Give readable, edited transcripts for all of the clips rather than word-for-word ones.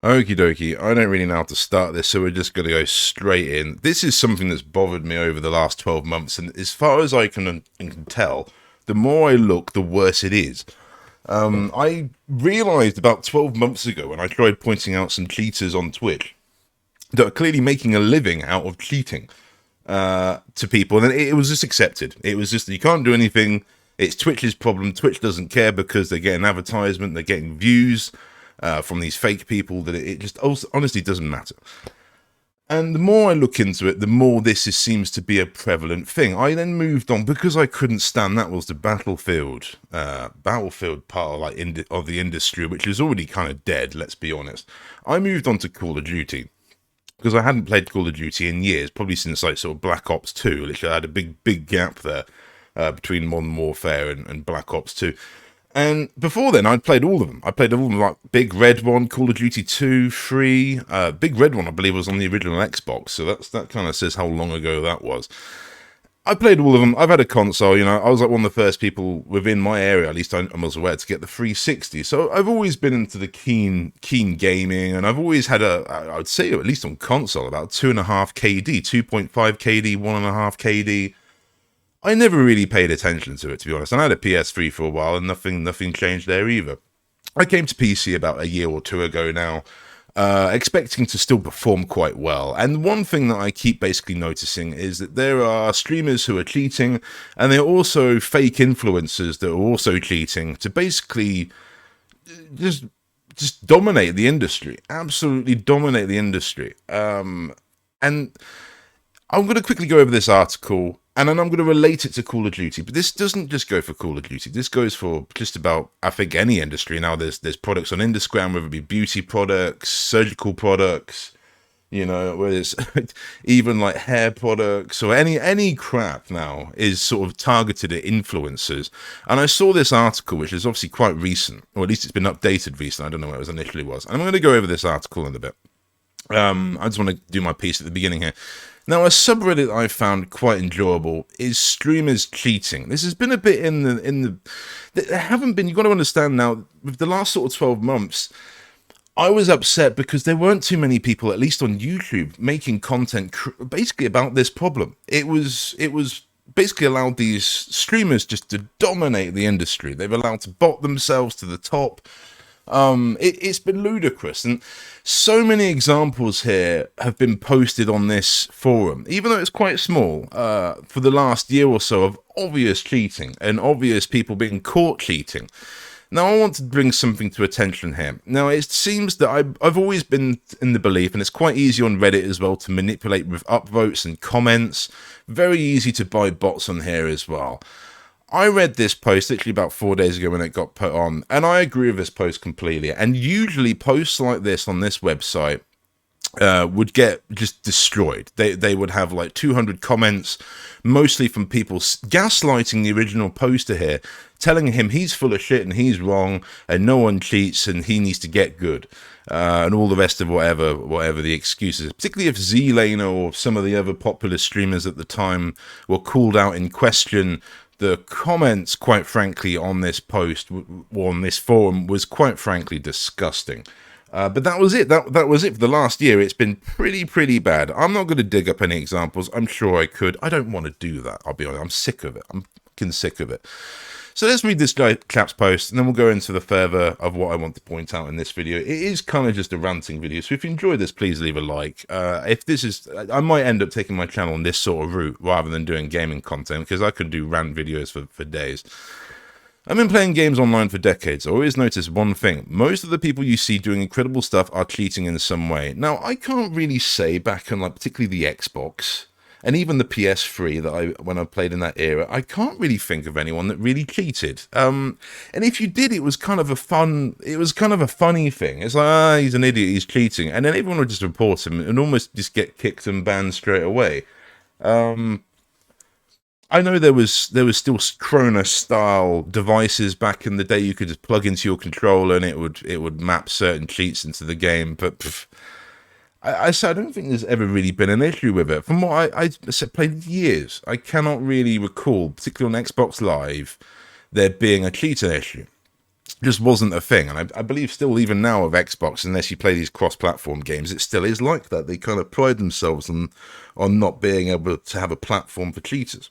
Okie dokie, I don't really know how to start this, so we're just going to go straight in. This is something that's bothered me over the last 12 months, and as far as I can tell, the more I look, the worse it is. I realised about 12 months ago when I tried pointing out some cheaters on Twitch that are clearly making a living out of cheating to people, and it was just accepted. It was just, you can't do anything, it's Twitch's problem. Twitch doesn't care because they're getting advertisement, they're getting views from these fake people, that it just honestly doesn't matter. And the more I look into it, the more seems to be a prevalent thing. I then moved on because I couldn't stand that was the battlefield part of of the industry, which is already kind of dead. Let's be honest. I moved on to Call of Duty because I hadn't played Call of Duty in years, probably since like sort of Black Ops 2. Literally, I had a big gap there between Modern Warfare and Black Ops 2. And before then, I'd played all of them. I played all of them, like Big Red one, Call of Duty 2, 3. Big Red one, I believe, was on the original Xbox, so that kind of says how long ago that was. I played all of them. I've had a console, you know. I was like one of the first people within my area, at least I was aware, to get the 360. So I've always been into the keen gaming, and I've always had I would say, at least on console, about 2.5 KD, 2.5 KD, 1.5 KD. I never really paid attention to it, to be honest. And I had a PS3 for a while, and nothing changed there either. I came to PC about a year or two ago now, expecting to still perform quite well. And one thing that I keep basically noticing is that there are streamers who are cheating, and there are also fake influencers that are also cheating to basically just dominate the industry, absolutely dominate the industry. And I'm going to quickly go over this article, and then I'm going to relate it to Call of Duty. But this doesn't just go for Call of Duty. This goes for just about, I think, any industry. Now, there's products on Instagram, whether it be beauty products, surgical products, you know, whether it's even like hair products or any crap now is sort of targeted at influencers. And I saw this article, which is obviously quite recent, or at least it's been updated recently. I don't know what it was initially was. And I'm going to go over this article in a bit. I just want to do my piece at the beginning here. Now, a subreddit I found quite enjoyable is StreamersCheating. This has been a bit in the there haven't been, you've got to understand now, with the last sort of 12 months, I was upset because there weren't too many people, at least on YouTube, making content basically about this problem. It was basically allowed these streamers just to dominate the industry. They've allowed to bot themselves to the top. It's been ludicrous, and so many examples here have been posted on this forum, even though it's quite small, for the last year or so, of obvious cheating and obvious people being caught cheating. Now, I want to bring something to attention here. Now, it seems that I've always been in the belief, and it's quite easy on Reddit as well to manipulate with upvotes and comments. Very easy to buy bots on here as well. I read this post literally about 4 days ago when it got put on, and I agree with this post completely. And usually posts like this on this website would get just destroyed. They would have like 200 comments, mostly from people gaslighting the original poster here, telling him he's full of shit and he's wrong and no one cheats and he needs to get good. And all the rest of whatever the excuses, particularly if Z-Lane or some of the other popular streamers at the time were called out in question. The comments, quite frankly, on this post, or on this forum, was quite frankly disgusting. But that was it. That was it for the last year. It's been pretty bad. I'm not going to dig up any examples. I'm sure I could. I don't want to do that. I'll be honest. I'm sick of it. I'm fucking sick of it. So let's read this chap's post, and then we'll go into the further of what I want to point out in this video. It is kind of just a ranting video, so if you enjoyed this, please leave a like. If this is, I might end up taking my channel on this sort of route rather than doing gaming content, because I could do rant videos for days. I've been playing games online for decades. I always notice one thing. Most of the people you see doing incredible stuff are cheating in some way. Now, I can't really say back on, like, particularly the Xbox, and even the PS3 that when I played in that era, I can't really think of anyone that really cheated. And if you did, it was kind of a funny thing. It's like, he's an idiot, he's cheating. And then everyone would just report him and almost just get kicked and banned straight away. I know there was still Cronus style devices back in the day. You could just plug into your controller and it would map certain cheats into the game, but I don't think there's ever really been an issue with it. From what I played years, I cannot really recall, particularly on Xbox Live, there being a cheating issue. just wasn't a thing. And I believe still, even now, of Xbox, unless you play these cross-platform games, it still is like that. They kind of pride themselves on not being able to have a platform for cheaters.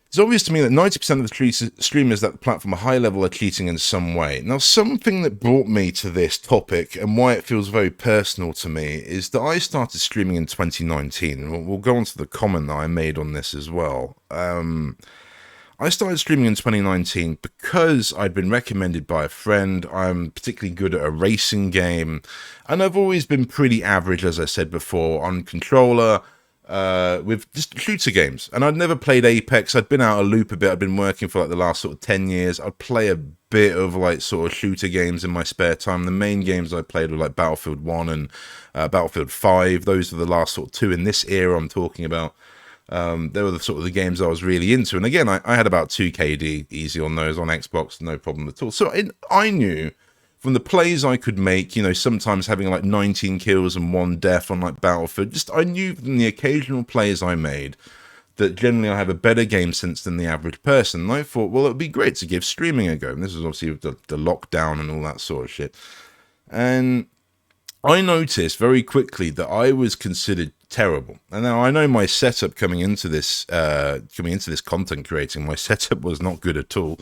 It's obvious to me that 90% of the streamers that the platform are high level are cheating in some way. Now, something that brought me to this topic and why it feels very personal to me is that I started streaming in 2019. And we'll go on to the comment that I made on this as well. I started streaming in 2019 because I'd been recommended by a friend. I'm particularly good at a racing game, and I've always been pretty average, as I said before, on controller, with just shooter games. And I'd never played Apex. I'd been out of loop a bit. I'd been working for like the last sort of 10 years. I'd play a bit of like sort of shooter games in my spare time. The main games I played were like Battlefield 1 and Battlefield 5. Those were the last sort of two in this era I'm talking about. They were the sort of the games I was really into. And again, I had about 2 KD easy on those on Xbox, no problem at all. So I knew from the plays I could make, you know, sometimes having like 19 kills and 1 death on like Battlefield, just I knew from the occasional plays I made that generally I have a better game sense than the average person. And I thought, well, it would be great to give streaming a go. And this was obviously the lockdown and all that sort of shit. And I noticed very quickly that I was considered terrible. And now I know my setup coming into this content creating, my setup was not good at all.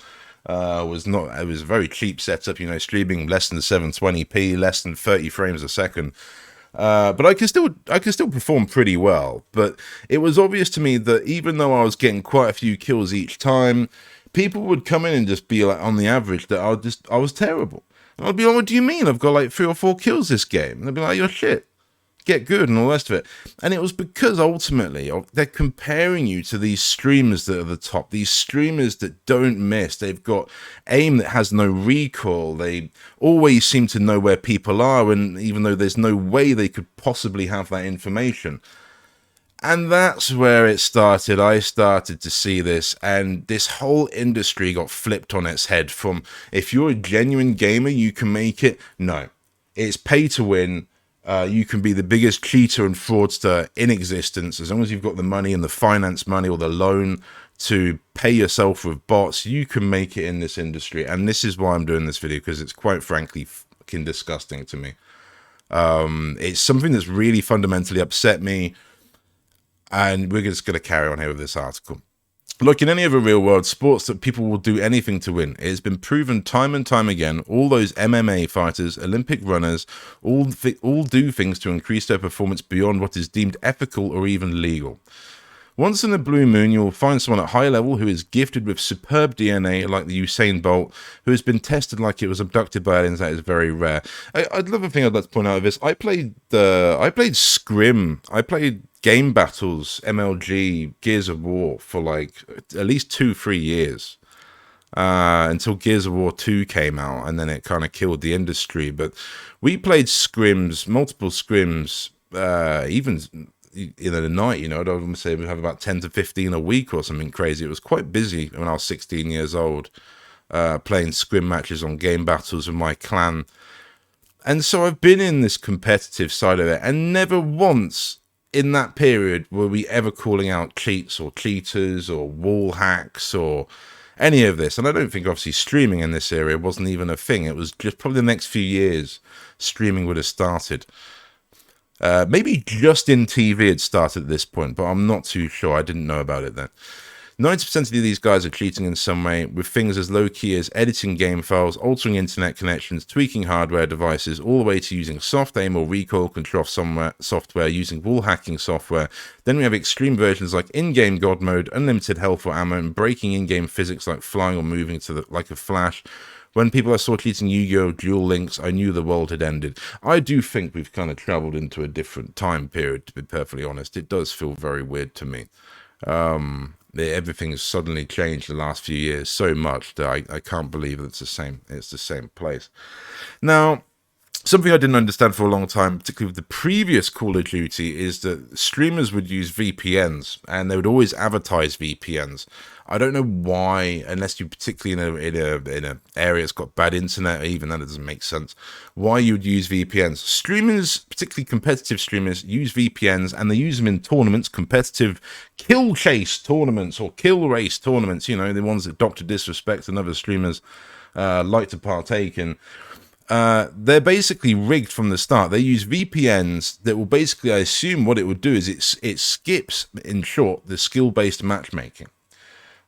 It was a very cheap setup, you know, streaming less than 720p, less than 30 frames a second. But I can still perform pretty well. But it was obvious to me that even though I was getting quite a few kills each time, people would come in and just be like, on the average, that I was terrible. And I'd be like, what do you mean? I've got like 3 or 4 kills this game. And they'd be like, you're shit. Get good and all the rest of it. And it was because ultimately they're comparing you to these streamers that are the top, these streamers that don't miss. They've got aim that has no recoil. They always seem to know where people are, and even though there's no way they could possibly have that information. And that's where it started. I started to see this, and this whole industry got flipped on its head from, if you're a genuine gamer, you can make it. No, it's pay to win. You can be the biggest cheater and fraudster in existence. As long as you've got the money and the finance money or the loan to pay yourself with bots, you can make it in this industry. And this is why I'm doing this video, because it's quite frankly fucking disgusting to me. It's something that's really fundamentally upset me. And we're just going to carry on here with this article. Like in any other real world sports that people will do anything to win, it has been proven time and time again, all those MMA fighters, Olympic runners, all do things to increase their performance beyond what is deemed ethical or even legal. Once in a blue moon, you will find someone at high level who is gifted with superb DNA, like the Usain Bolt, who has been tested like it was abducted by aliens. That is very rare. Another thing I'd like to point out of this, I played Scrim. I played Game Battles, MLG, Gears of War for like at least 2-3 years. Until Gears of War 2 came out, and then it kind of killed the industry. But we played scrims, multiple scrims, even in the night, you know, I'd almost say we have about 10 to 15 a week or something crazy. It was quite busy when I was 16 years old, playing scrim matches on Game Battles with my clan. And so I've been in this competitive side of it, and never once in that period were we ever calling out cheats or cheaters or wall hacks or any of this. And I don't think obviously streaming in this area wasn't even a thing. It was just probably the next few years streaming would have started. Maybe just in TV it started at this point, but I'm not too sure. I didn't know about it then. 90% of these guys are cheating in some way, with things as low-key as editing game files, altering internet connections, tweaking hardware devices, all the way to using soft aim or recoil control software, using wall hacking software. Then we have extreme versions like in-game God mode, unlimited health or ammo, and breaking in-game physics like flying or moving like a flash. When people I saw cheating Yu-Gi-Oh! Duel Links, I knew the world had ended. I do think we've kind of travelled into a different time period, to be perfectly honest. It does feel very weird to me. Everything has suddenly changed the last few years so much that I can't believe it's the same place. Now, something I didn't understand for a long time, particularly with the previous Call of Duty, is that streamers would use VPNs, and they would always advertise VPNs. I don't know why, unless you're particularly in a area that's got bad internet, or even that, it doesn't make sense, why you would use VPNs. Streamers, particularly competitive streamers, use VPNs, and they use them in tournaments, competitive kill chase tournaments, or kill race tournaments, you know, the ones that Dr. Disrespect and other streamers like to partake in. They're basically rigged from the start. They use VPNs that will basically, I assume what it would do is it skips, in short, the skill-based matchmaking.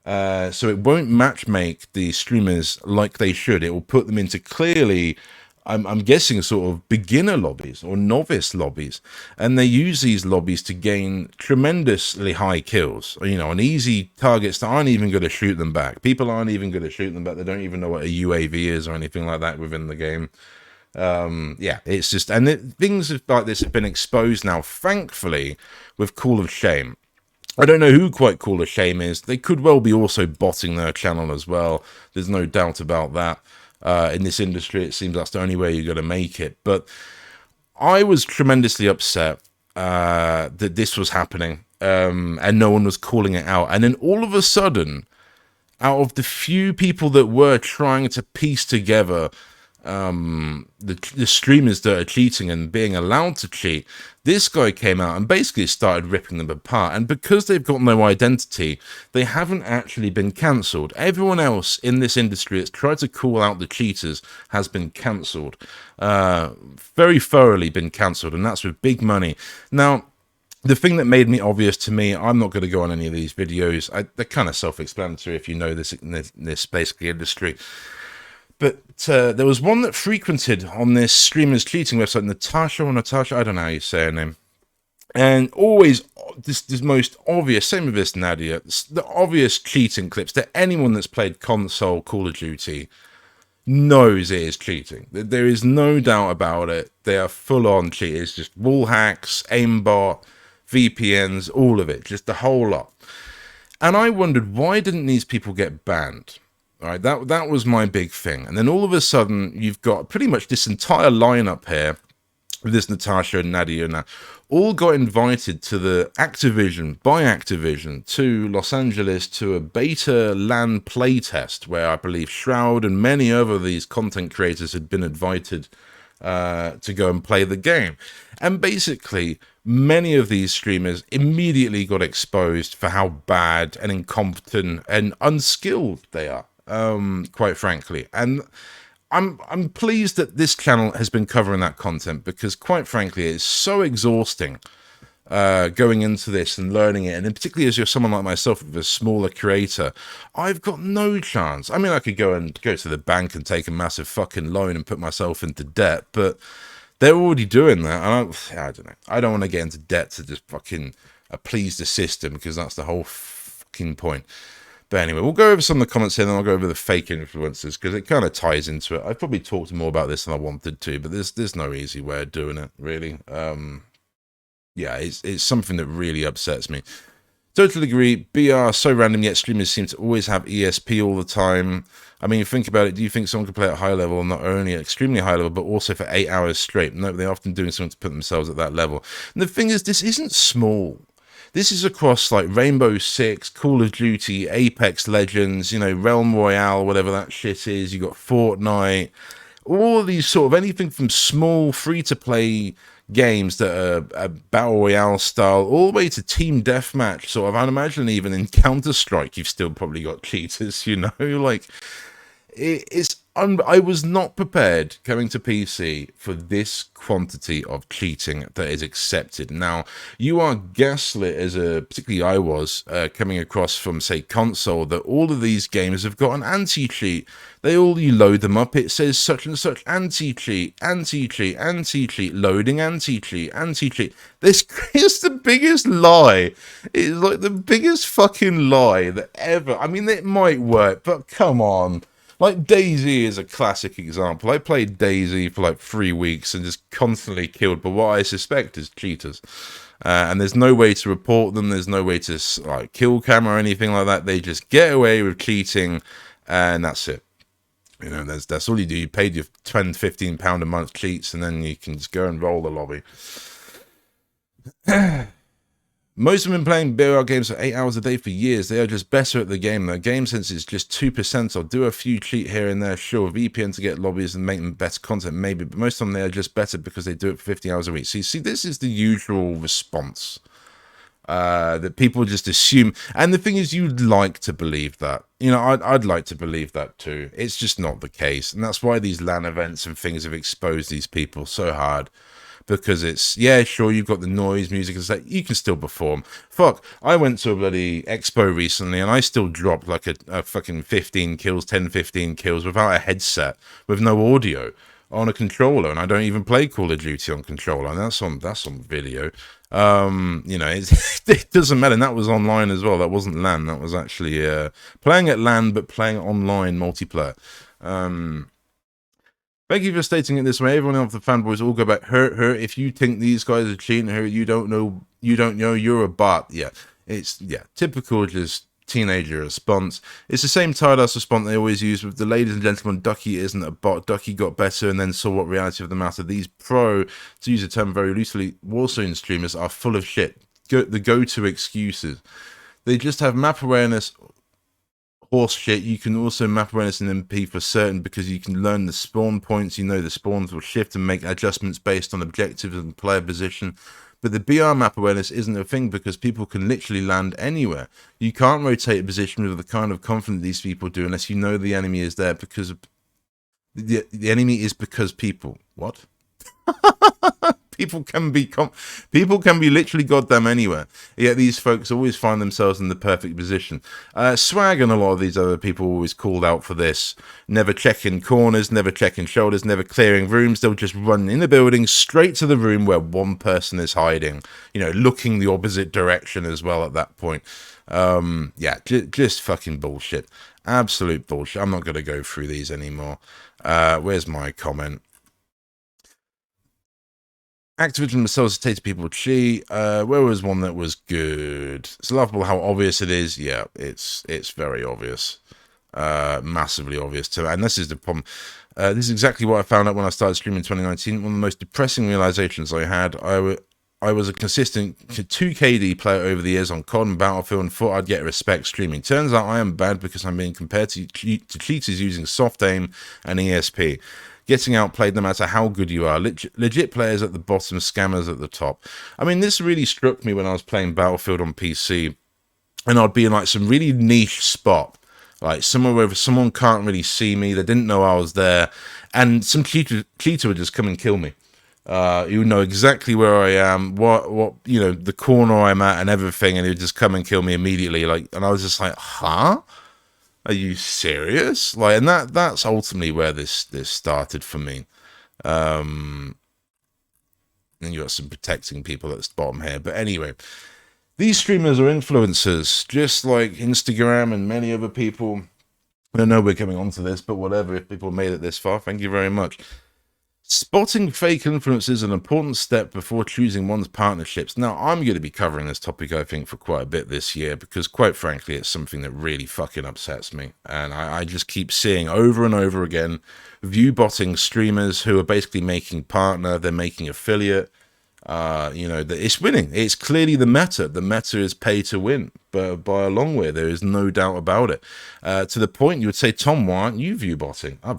So it won't matchmake the streamers like they should. It will put them into clearly, I'm guessing, sort of beginner lobbies or novice lobbies, and they use these lobbies to gain tremendously high kills, you know, on easy targets that aren't even going to shoot them back. People aren't even going to shoot them back. They don't even know what a UAV is or anything like that within the game. Yeah, it's just, and things like this have been exposed now, thankfully, with Call of Shame. I don't know who quite Call of Shame is. They could well be also botting their channel as well. There's no doubt about that. In this industry, it seems that's the only way you're going to make it. But I was tremendously upset that this was happening, and no one was calling it out. And then all of a sudden, out of the few people that were trying to piece together the streamers that are cheating and being allowed to cheat, this guy came out and basically started ripping them apart. And because they've got no identity, they haven't actually been cancelled. Everyone else in this industry that's tried to call out the cheaters has been cancelled, very thoroughly been cancelled, and that's with big money. Now, the thing that made me obvious to me, I'm not going to go on any of these videos. They're kind of self-explanatory if you know this basically industry. But there was one that frequented on this StreamersCheating website, Natasha, I don't know how you say her name. And always, this most obvious, same with this Nadia, the obvious cheating clips that anyone that's played console Call of Duty knows it is cheating. There is no doubt about it. They are full-on cheaters, just wall hacks, aimbot, VPNs, all of it, just the whole lot. And I wondered, why didn't these people get banned? All right, that was my big thing. And then all of a sudden, you've got pretty much this entire lineup here with this Natasha and Nadia now, all got invited to the by Activision, to Los Angeles to a beta LAN playtest where I believe Shroud and many other of these content creators had been invited to go and play the game. And basically, many of these streamers immediately got exposed for how bad and incompetent and unskilled they are. Quite frankly, and I'm pleased that this channel has been covering that content, because quite frankly it's so exhausting going into this and learning it, and particularly as you're someone like myself with a smaller creator, I've got no chance. I mean, I could go to the bank and take a massive fucking loan and put myself into debt, but they're already doing that, and I don't know. I don't want to get into debt to just fucking appease the system, because that's the whole fucking point. But anyway, we'll go over some of the comments here, and then I'll go over the fake influencers, because it kind of ties into it. I've probably talked more about this than I wanted to, but there's no easy way of doing it, really. Yeah, it's something that really upsets me. Totally agree. BR, so random, yet streamers seem to always have ESP all the time. I mean, think about it. Do you think someone could play at a high level, not only at extremely high level, but also for 8 hours straight? No, they're often doing something to put themselves at that level. And the thing is, this isn't small. This is across like Rainbow Six, Call of Duty, Apex Legends, you know, Realm Royale, whatever that shit is. You got Fortnite, all of these sort of anything from small free-to-play games that are battle royale style, all the way to team deathmatch sort of. I'd imagine even in Counter-Strike, you've still probably got cheaters, you know, like I was not prepared coming to PC for this quantity of cheating that is accepted. Now, you are gaslit particularly I was, coming across from, say, console, that all of these games have got an anti-cheat. You load them up, it says such and such anti-cheat, anti-cheat, anti-cheat, loading anti-cheat, anti-cheat. This is the biggest lie. It's like the biggest fucking lie that ever. I mean, it might work, but come on. Like, DayZ is a classic example. I played DayZ for like 3 weeks and just constantly killed by what I suspect is cheaters. And there's no way to report them. There's no way to like kill cam or anything like that. They just get away with cheating, and that's it. You know, that's all you do. You paid your £10, £15 a month cheats, and then you can just go and roll the lobby. Most have been playing BR games for 8 hours a day for years. They are just better at the game. Their game sense is just 2%. I'll do a few cheat here and there, sure. VPN to get lobbies and make them better content, maybe. But most of them, they are just better because they do it for 50 hours a week. So you see, this is the usual response that people just assume. And the thing is, you'd like to believe that. You know, I'd like to believe that too. It's just not the case. And that's why these LAN events and things have exposed these people so hard. Because it's, yeah, sure, you've got the noise, music, and stuff. You can still perform. Fuck, I went to a bloody expo recently, and I still dropped like a fucking 15 kills, 10, 15 kills without a headset, with no audio, on a controller, and I don't even play Call of Duty on controller, and that's on video. You know, it doesn't matter. And that was online as well. That wasn't LAN. That was actually playing at LAN, but playing online multiplayer. Thank you for stating it this way. Everyone else, the fanboys, all go back. Hurt. If you think these guys are cheating, her, you don't know. You're a bot. Yeah, it's typical just teenager response. It's the same tired-ass response they always use with the ladies and gentlemen. Ducky isn't a bot. Ducky got better and then saw what reality of the matter. These to use the term very loosely, Warzone streamers are full of shit. The go-to excuses. They just have map awareness. Horse shit. You can also map awareness in MP for certain because you can learn the spawn points. You know the spawns will shift and make adjustments based on objectives and player position. But the BR map awareness isn't a thing because people can literally land anywhere. You can't rotate a position with the kind of confidence these people do unless you know the enemy is there because the enemy is because people. What? People can be literally goddamn anywhere. Yet these folks always find themselves in the perfect position. Swag and a lot of these other people always called out for this. Never checking corners, never checking shoulders, never clearing rooms. They'll just run in the building straight to the room where one person is hiding. You know, looking the opposite direction as well at that point. Just fucking bullshit. Absolute bullshit. I'm not going to go through these anymore. Where's my comment? Activision themselves to people cheat. Where was one that was good? It's laughable how obvious it is. Yeah, it's very obvious. Massively obvious too. And this is the problem. This is exactly what I found out when I started streaming in 2019. One of the most depressing realizations I had. I was a consistent 2KD player over the years on COD and Battlefield and thought I'd get respect streaming. Turns out I am bad because I'm being compared to cheaters using soft aim and ESP. Getting outplayed no matter how good you are. Legit players at the bottom, scammers at the top. I mean, this really struck me when I was playing Battlefield on PC. And I'd be in like some really niche spot. Like somewhere where someone can't really see me. They didn't know I was there. And some cheater would just come and kill me. You know exactly where I am, what you know, the corner I'm at and everything. And he would just come and kill me immediately. And I was just like, huh? Are you serious? And that's ultimately where this started for me. And you got some protecting people at the bottom here. But anyway, these streamers are influencers, just like Instagram and many other people. I don't know we're coming on to this, but whatever. If people made it this far, thank you very much. Spotting fake influencers is an important step before choosing one's partnerships. Now, I'm going to be covering this topic, I think, for quite a bit this year, because quite frankly, it's something that really fucking upsets me. And I just keep seeing over and over again, view-botting streamers who are basically making partner, they're making affiliate. You know, it's winning. It's clearly the meta. The meta is pay to win, but by a long way, there is no doubt about it. To the point you would say, Tom, why aren't you view botting? I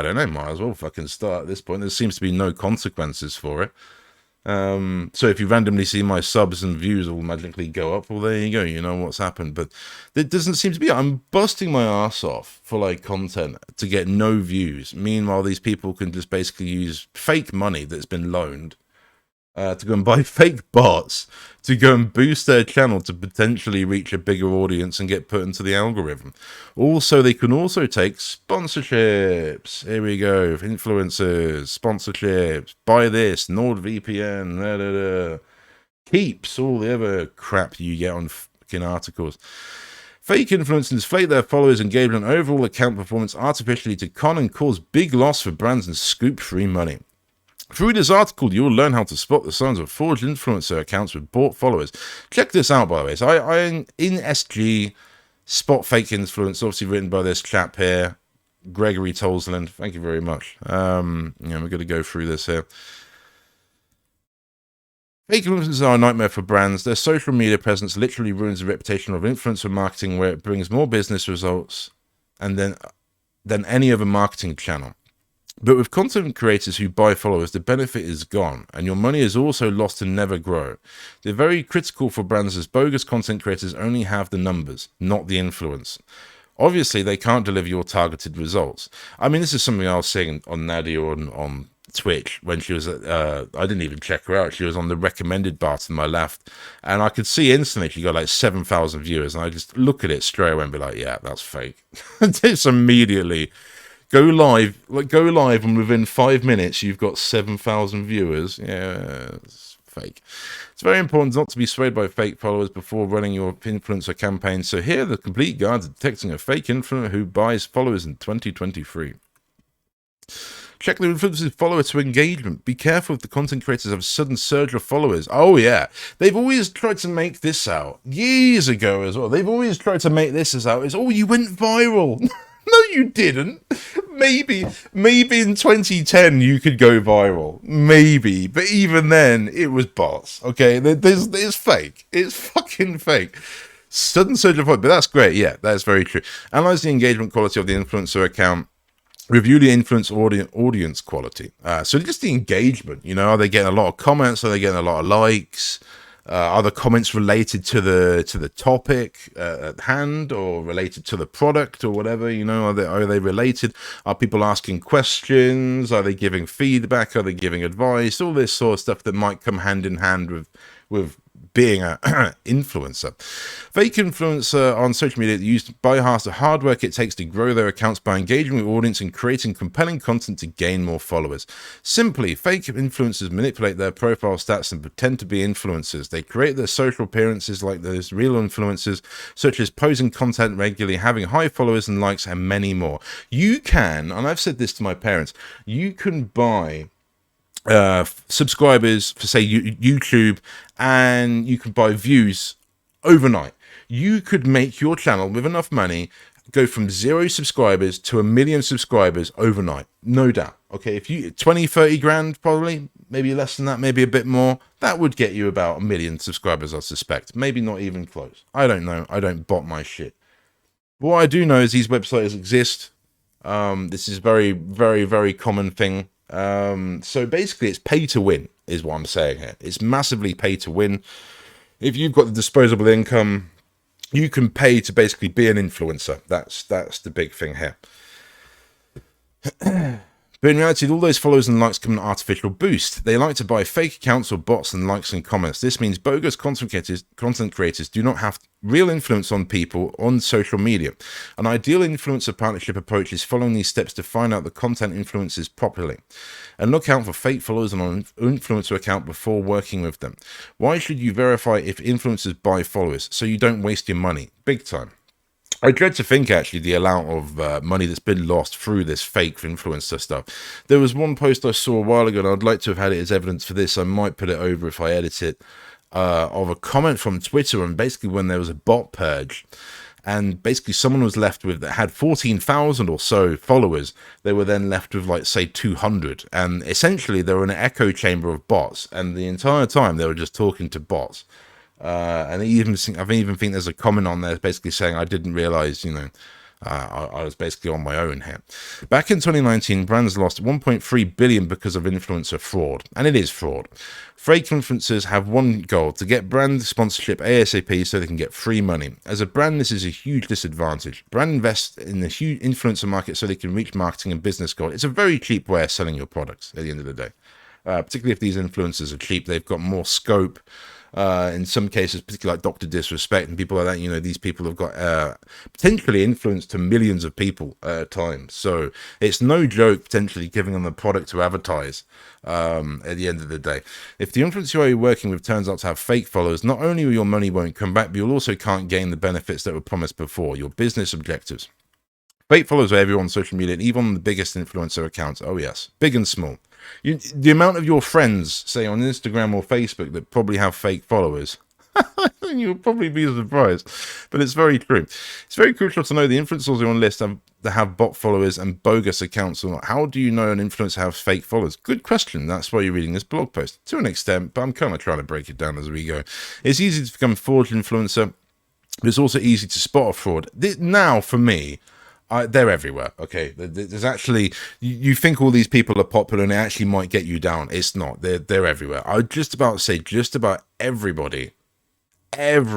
don't know, might as well fucking start at this point. There seems to be no consequences for it. So if you randomly see my subs and views all magically go up, well, there you go, you know what's happened. But it doesn't seem to be. I'm busting my ass off for content to get no views. Meanwhile, these people can just basically use fake money that's been loaned to go and buy fake bots to go and boost their channel to potentially reach a bigger audience and get put into the algorithm. Also, they can also take sponsorships. Here we go. Influencers, sponsorships, buy this, NordVPN, Keeps, all the other crap you get on fucking articles. Fake influencers inflate their followers' engagement and overall account performance artificially to con and cause big loss for brands and scoop free money. Through this article, you will learn how to spot the signs of forged influencer accounts with bought followers. Check this out, by the way. So I in SG, Spot Fake Influence, obviously written by this chap here, Gregory Tolsland. Thank you very much. We're going to go through this here. Fake influencers are a nightmare for brands. Their social media presence literally ruins the reputation of influencer marketing, where it brings more business results than any other marketing channel. But with content creators who buy followers, the benefit is gone, and your money is also lost and never grow. They're very critical for brands as bogus content creators only have the numbers, not the influence. Obviously, they can't deliver your targeted results. I mean, this is something I was saying on Nadia on Twitch when she was I didn't even check her out. She was on the recommended bar to my left, and I could see instantly she got like 7,000 viewers, and I just look at it straight away and be like, yeah, that's fake. Just immediately go live, and within 5 minutes you've got 7,000 viewers. Yeah, it's fake. It's very important not to be swayed by fake followers before running your influencer campaign. So here are the complete guide to detecting a fake influencer who buys followers in 2023. Check the influencer's follower to engagement. Be careful if the content creators have a sudden surge of followers. Oh yeah, they've always tried to make this out years ago as well. They've always tried to make this as out as, oh, you went viral. No, you didn't. Maybe in 2010 you could go viral. Maybe, but even then it was bots. Okay, it's fake. It's fucking fake. Sudden surge of followers, but that's great. Yeah, that's very true. Analyze the engagement quality of the influencer account. Review the influence audience quality. So just the engagement, you know, are they getting a lot of comments? Are they getting a lot of likes? Are the comments related to the topic at hand, or related to the product, or whatever? You know, are they related? Are people asking questions? Are they giving feedback? Are they giving advice? All this sort of stuff that might come hand in hand with being an influencer. Fake influencer on social media used to bypass the hard work it takes to grow their accounts by engaging with audience and creating compelling content to gain more followers. Simply, fake influencers manipulate their profile stats and pretend to be influencers. They create their social appearances like those real influencers, such as posting content regularly, having high followers and likes, and many more. You can, and I've said this to my parents, you can buy subscribers for, say, YouTube, and you can buy views overnight. You could make your channel with enough money go from 0 subscribers to 1 million subscribers overnight, no doubt. Okay, if you 20, 30 grand, probably, maybe less than that, maybe a bit more, that would get you about 1 million subscribers, I suspect. Maybe not even close. I don't know. I don't bot my shit. But what I do know is these websites exist. This is very, very, very common thing. So basically it's pay to win is what I'm saying here. It's massively pay to win. If you've got the disposable income, you can pay to basically be an influencer. That's the big thing here. But in reality, all those followers and likes come an artificial boost. They like to buy fake accounts or bots and likes and comments. This means bogus content creators do not have real influence on people on social media. An ideal influencer partnership approach is following these steps to find out the content influences properly, and look out for fake followers on an influencer account before working with them. Why should you verify if influencers buy followers? So you don't waste your money. Big time. I dread to think, actually, the amount of money that's been lost through this fake influencer stuff. There was one post I saw a while ago, and I'd like to have had it as evidence for this. I might put it over if I edit it, of a comment from Twitter, and basically when there was a bot purge, and basically someone was left with, that had 14,000 or so followers, they were then left with, like, say, 200. And essentially they were in an echo chamber of bots, and the entire time they were just talking to bots. And I even think there's a comment on there basically saying, I didn't realize, you know, I was basically on my own here. Back in 2019, brands lost 1.3 billion because of influencer fraud, and it is fraud. Fake influencers have one goal: to get brand sponsorship ASAP so they can get free money. As a brand, this is a huge disadvantage. Brand invest in the huge influencer market so they can reach marketing and business goals. It's a very cheap way of selling your products at the end of the day. Particularly if these influencers are cheap, they've got more scope. In some cases, particularly like Dr. Disrespect and people like that, you know, these people have got potentially influence to millions of people at a time. So it's no joke potentially giving them the product to advertise at the end of the day. If the influencer you're working with turns out to have fake followers, not only will your money won't come back, but you'll also can't gain the benefits that were promised before, your business objectives. Fake followers are everywhere on social media, and even on the biggest influencer accounts. Oh yes, big and small. The amount of your friends, say on Instagram or Facebook, that probably have fake followers, you'll probably be surprised. But it's very true. It's very crucial to know the influencers on list that have bot followers and bogus accounts or not. How do you know an influencer has fake followers? Good question. That's why you're reading this blog post to an extent, but I'm kind of trying to break it down as we go. It's easy to become a forged influencer, but it's also easy to spot a fraud. Now, for me, They're everywhere. Okay, there's actually you think all these people are popular and it actually might get you down. It's not. They're everywhere. I would just about say just about everybody is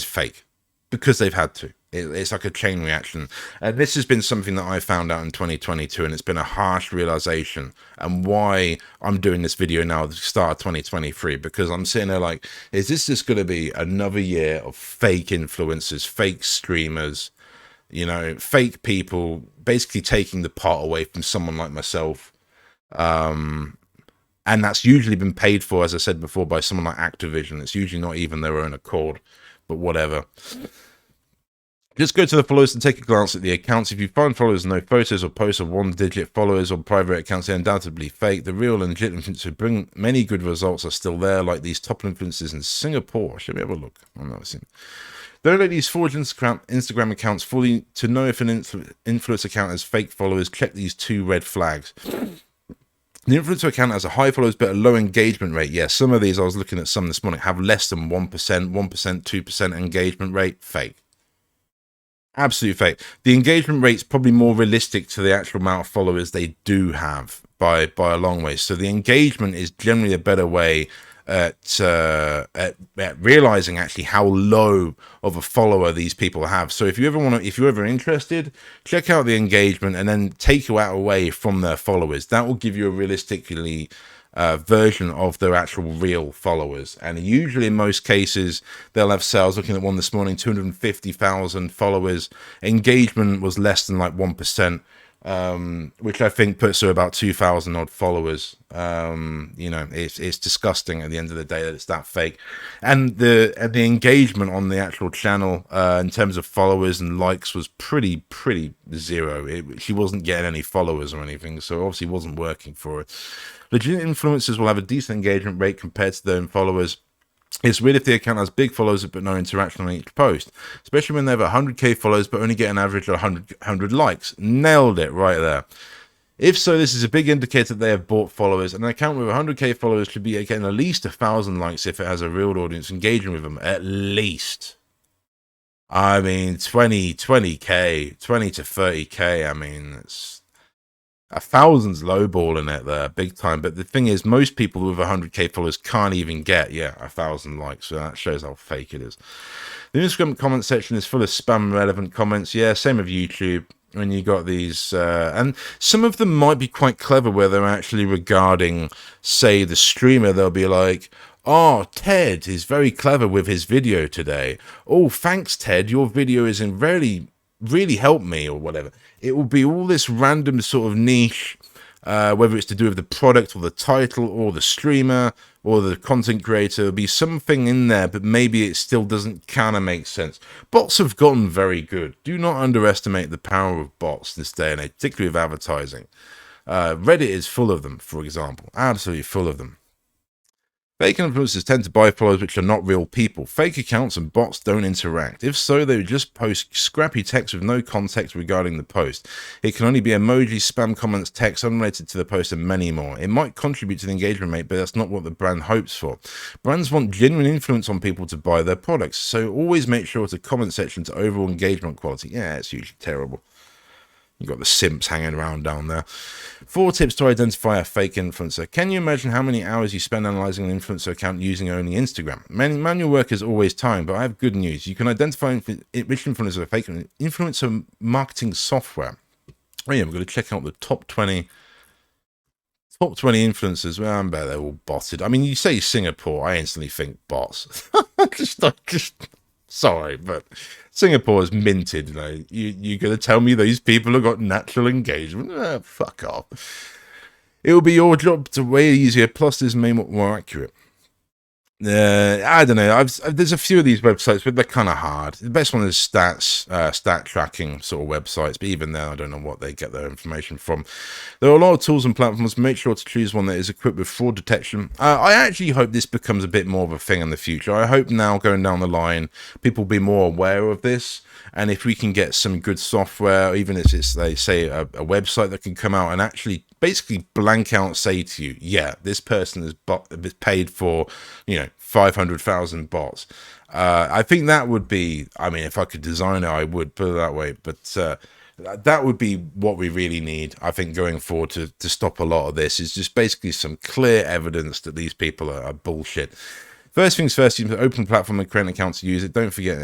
fake because they've had to. It's like a chain reaction, and this has been something that I found out in 2022, and it's been a harsh realization, and why I'm doing this video now at the start of 2023, because I'm sitting there like, is this just going to be another year of fake influencers, fake streamers, you know, fake people basically taking the part away from someone like myself? And that's usually been paid for, as I said before, by someone like Activision. It's usually not even their own accord, but whatever. Just go to the followers and take a glance at the accounts. If you find followers no photos or posts of one-digit followers or private accounts, they're undoubtedly fake. The real and legit influencers who bring many good results are still there, like these top influencers in Singapore. Shall we have a look? I've never seen. Don't let these forged Instagram accounts fully. To know if an influencer account has fake followers, check these 2 red flags. The influencer account has a high followers but a low engagement rate. Yeah, some of these, I was looking at some this morning, have less than 1%, 2% engagement rate. Fake. Absolute fake. The engagement rate's probably more realistic to the actual amount of followers they do have by a long way. So the engagement is generally a better way at realizing actually how low of a follower these people have. So if you're ever interested, check out the engagement and then take you out away from their followers. That will give you a realistically version of their actual real followers, and usually in most cases they'll have sales. Looking at one this morning, 250,000 followers, engagement was less than like 1%, which I think puts her about 2,000 odd followers. You know, it's disgusting at the end of the day that it's that fake. And the engagement on the actual channel in terms of followers and likes was pretty zero. She wasn't getting any followers or anything, so obviously wasn't working for her. Legit influencers will have a decent engagement rate compared to their own followers. It's weird if the account has big followers but no interaction on each post, especially when they have 100k followers but only get an average of 100 likes. Nailed it right there. If so, this is a big indicator that they have bought followers, and an account with 100k followers should be getting at least 1,000 likes if it has a real audience engaging with them. At least. I mean, 20k, 20 to 30k, I mean, it's 1,000's lowballing it there, big time. But the thing is, most people with 100k followers can't even get, 1,000 likes. So that shows how fake it is. The Instagram comment section is full of spam relevant comments. Yeah, same with YouTube. When you got these, and some of them might be quite clever, where they're actually regarding, say, the streamer. They'll be like, "Oh, Ted is very clever with his video today. Oh, thanks, Ted. Your video is really helped me," or whatever. It will be all this random sort of niche, whether it's to do with the product or the title or the streamer or the content creator. There'll be something in there, but maybe it still doesn't kind of make sense. Bots have gotten very good. Do not underestimate the power of bots this day and age, particularly with advertising. Reddit is full of them, for example. Absolutely full of them. Fake influencers tend to buy followers which are not real people. Fake accounts and bots don't interact. If so, they would just post scrappy text with no context regarding the post. It can only be emoji, spam comments, text unrelated to the post, and many more. It might contribute to the engagement rate, but that's not what the brand hopes for. Brands want genuine influence on people to buy their products, so always make sure to comment section to overall engagement quality. Yeah, it's usually terrible. You've got the simps hanging around down there. 4 tips to identify a fake influencer. Can you imagine how many hours you spend analyzing an influencer account using only Instagram? Manual work is always time, but I have good news. You can identify which influencers are fake influencer marketing software. Oh yeah, we're going to check out the top 20 influencers. Well, I bet they're all botted. I mean, you say Singapore, I instantly think bots. just sorry, but Singapore is minted. You know, you're going to tell me these people have got natural engagement? Fuck off. It will be your job to way easier, plus this may be more accurate. I don't know. There's a few of these websites, but they're kind of hard. The best one is stat tracking sort of websites, but even then, I don't know what they get their information from. There are a lot of tools and platforms. Make sure to choose one that is equipped with fraud detection. I actually hope this becomes a bit more of a thing in the future. I hope now, going down the line, people will be more aware of this. And if we can get some good software, even if it's, they say, a website that can come out and actually basically blank out say to you, yeah, this person is paid for, you know, 500,000 bots. I think that would be, I mean, if I could design it, I would put it that way, but that would be what we really need, I think, going forward to stop a lot of this, is just basically some clear evidence that these people are bullshit. First things first, you open the platform and create an account to use it. Don't forget,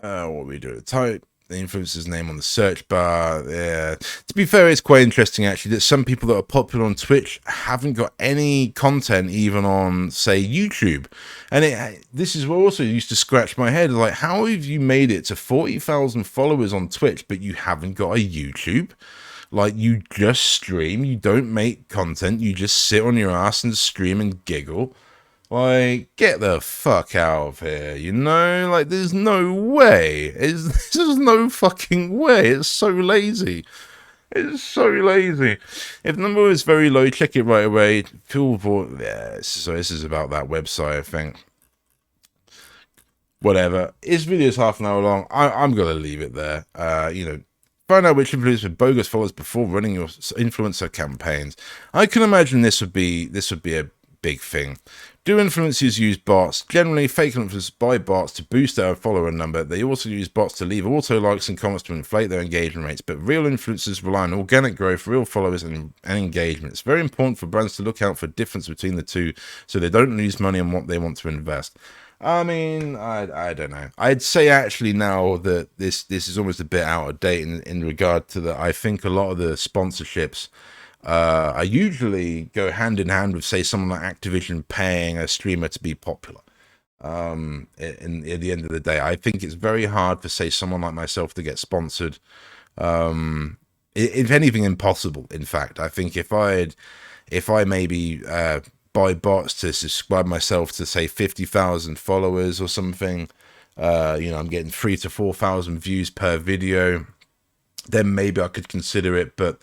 what we do, type the influencer's name on the search bar. Yeah, to be fair, it's quite interesting actually that some people that are popular on Twitch haven't got any content even on, say, YouTube, and this is what also used to scratch my head, like, how have you made it to 40,000 followers on Twitch but you haven't got a YouTube? Like, you just stream, you don't make content, you just sit on your ass and stream and giggle. Like, get the fuck out of here, you know? Like, there's no way. There's no fucking way. It's so lazy. It's so lazy. If the number is very low, check it right away. Cool. Yeah, so this is about that website, I think. Whatever. This video is half an hour long. I'm going to leave it there. You know, find out which influencers with bogus followers before running your influencer campaigns. I can imagine this would be a big thing. Do influencers use bots? Generally, fake influencers buy bots to boost their follower number. They also use bots to leave auto likes and comments to inflate their engagement rates. But real influencers rely on organic growth, real followers, and engagement. It's very important for brands to look out for the difference between the two, so they don't lose money on what they want to invest. I mean, I don't know. I'd say actually now that this is almost a bit out of date in regard to that. I think a lot of the sponsorships I usually go hand in hand with, say, someone like Activision paying a streamer to be popular. In the end of the day, I think it's very hard for, say, someone like myself to get sponsored. If anything, impossible. In fact, I think if I maybe buy bots to subscribe myself to, say, 50,000 followers or something, you know, I'm getting 3,000 to 4,000 views per video, then maybe I could consider it, but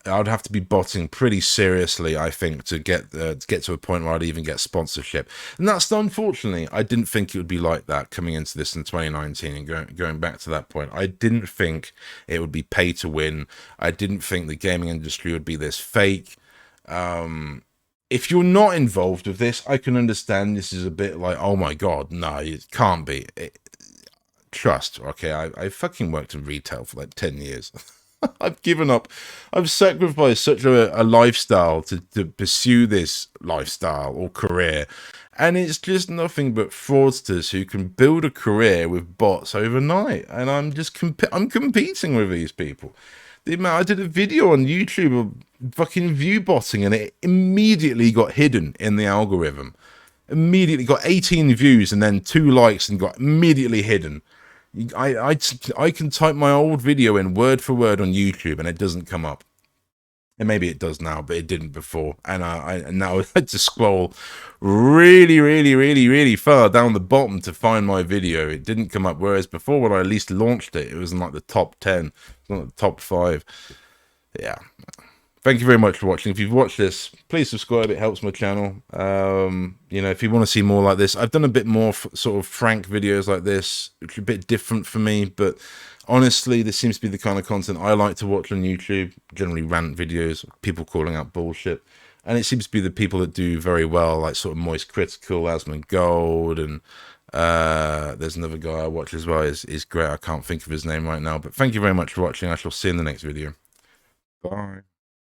I'd have to be botting pretty seriously, I think, to get to a point where I'd even get sponsorship. And that's, unfortunately, I didn't think it would be like that coming into this in 2019 and going back to that point. I didn't think it would be pay to win. I didn't think the gaming industry would be this fake. If you're not involved with this, I can understand this is a bit like, oh my God, no, it can't be. Trust, okay? I fucking worked in retail for like 10 years. I've given up. I've sacrificed such a lifestyle to pursue this lifestyle or career, and it's just nothing but fraudsters who can build a career with bots overnight. And I'm just I'm competing with these people. The amount I did a video on YouTube of fucking view botting, and it immediately got hidden in the algorithm. Immediately got 18 views and then 2 likes and got immediately hidden. I can type my old video in word for word on YouTube and it doesn't come up. And maybe it does now, but it didn't before. And now I had to scroll really far down the bottom to find my video. It didn't come up, whereas before, when I at least launched it, it was in like the top 10, not the top 5. Yeah. Thank you very much for watching. If you've watched this, please subscribe. It helps my channel. You know, if you want to see more like this, I've done a bit more sort of frank videos like this, which are a bit different for me. But honestly, this seems to be the kind of content I like to watch on YouTube. Generally rant videos, people calling out bullshit. And it seems to be the people that do very well, like sort of Moist Critical, Asmongold, and there's another guy I watch as well. Is great. I can't think of his name right now. But thank you very much for watching. I shall see you in the next video. Bye.